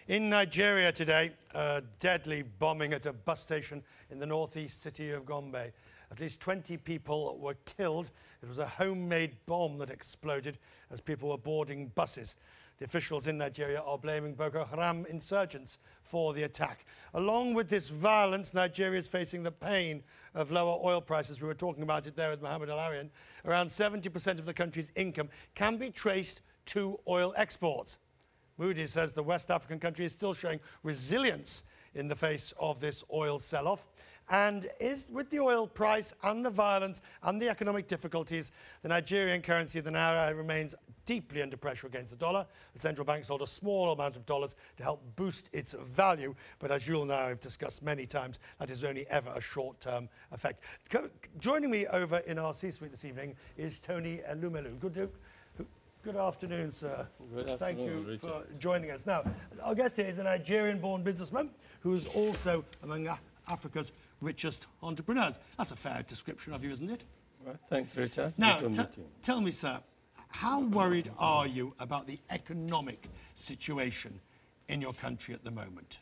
In Nigeria today, a deadly bombing at a bus station in the northeast city of Gombe. At least 20 people were killed. It was a homemade bomb that exploded as people were boarding buses. The officials in Nigeria are blaming Boko Haram insurgents for the attack. Along with this violence, Nigeria is facing the pain of lower oil prices. We were talking about it there with Mohammed Al-Arian. Around 70% of the country's income can be traced to oil exports. Moody's says the West African country is still showing resilience in the face of this oil sell-off. And with the oil price and the violence and the economic difficulties, the Nigerian currency, the naira, remains deeply under pressure against the dollar. The central bank sold a small amount of dollars to help boost its value. But as you'll know, I've discussed many times, that is only ever a short-term effect. Joining me over in our C-suite this evening is O Elumelu. Good afternoon, sir. Good afternoon, Thank you Richard, for joining us. Now, our guest here is a Nigerian-born businessman who is also among Africa's richest entrepreneurs. That's a fair description of you, isn't it? Well, thanks, Richard. Now, tell me, sir, how worried are you about the economic situation in your country at the moment?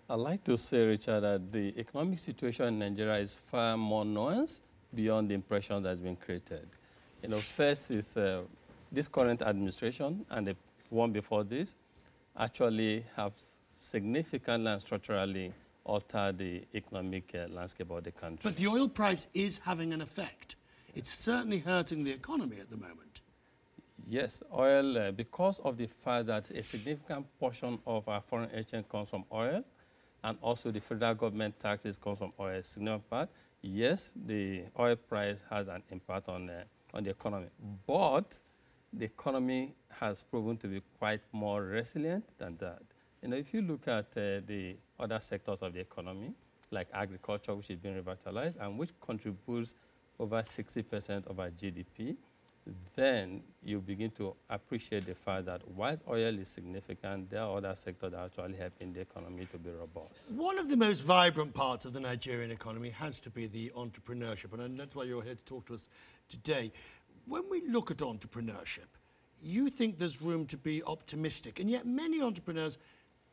I'd like to say, Richard, that the economic situation in Nigeria is far more nuanced beyond the impression that's been created. You know, first is this current administration and the one before this actually have significantly and structurally altered the economic landscape of the country. But the oil price is having an effect. It's certainly hurting the economy at the moment. Yes, oil, because of the fact that a significant portion of our foreign exchange comes from oil, and also the federal government taxes come from oil, significant part, yes, the oil price has an impact on the economy. But the economy has proven to be quite more resilient than that. You know, if you look at the other sectors of the economy, like agriculture, which is being revitalized and which contributes over 60% of our GDP, then you begin to appreciate the fact that while oil is significant, there are other sectors that are actually helping the economy to be robust. One of the most vibrant parts of the Nigerian economy has to be the entrepreneurship, and that's why you're here to talk to us today. When we look at entrepreneurship, you think there's room to be optimistic, and yet many entrepreneurs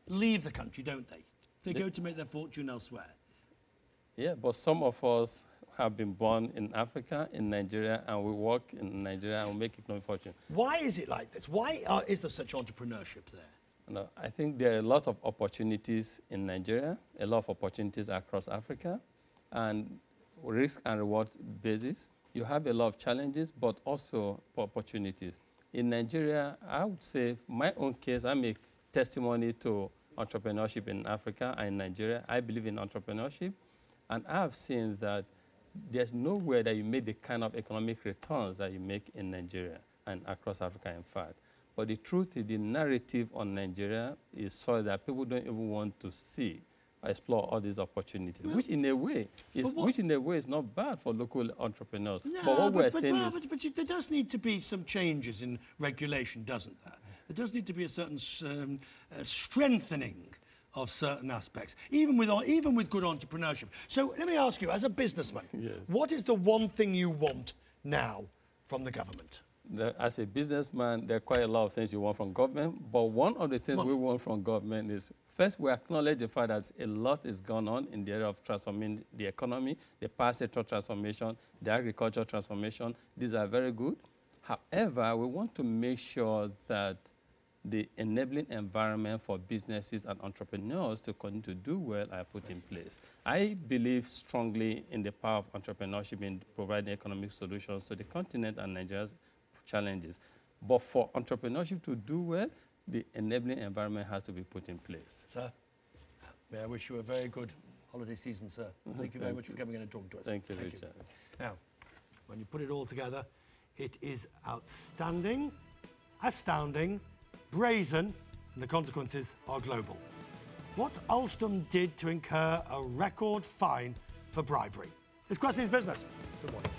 leave the country, don't they? They go to make their fortune elsewhere. Yeah, but some of us have been born in Africa, in Nigeria, and we work in Nigeria and we make economic fortune. Why is it like this? Why is there such entrepreneurship there? No, I think there are a lot of opportunities in Nigeria, a lot of opportunities across Africa, and risk and reward basis. You have a lot of challenges, but also opportunities. In Nigeria, I would say, my own case, I'm a testimony to entrepreneurship in Africa and in Nigeria. I believe in entrepreneurship, and I have seen that there's nowhere that you make the kind of economic returns that you make in Nigeria and across Africa, in fact. But the truth is the narrative on Nigeria is so that people don't even want to see explore all these opportunities, which in a way is not bad for local entrepreneurs. No, but what we're saying is... But there does need to be some changes in regulation, doesn't there? There does need to be a certain strengthening of certain aspects, even with good entrepreneurship. So let me ask you, as a businessman, yes, what is the one thing you want now from the government? As a businessman, there are quite a lot of things you want from government, but one of the things we want from government is, first, we acknowledge the fact that a lot is going on in the area of transforming the economy, the power sector transformation, the agricultural transformation. These are very good. However, we want to make sure that the enabling environment for businesses and entrepreneurs to continue to do well are put in place. I believe strongly in the power of entrepreneurship in providing economic solutions to the continent and Nigeria's challenges. But for entrepreneurship to do well, the enabling environment has to be put in place. Sir, may I wish you a very good holiday season, sir. Thank you very much for coming in and talking to us. Thank you, Richard. Now, when you put it all together, it is outstanding, astounding, brazen, and the consequences are global. What Alstom did to incur a record fine for bribery. It's Questioning's Business. Good morning.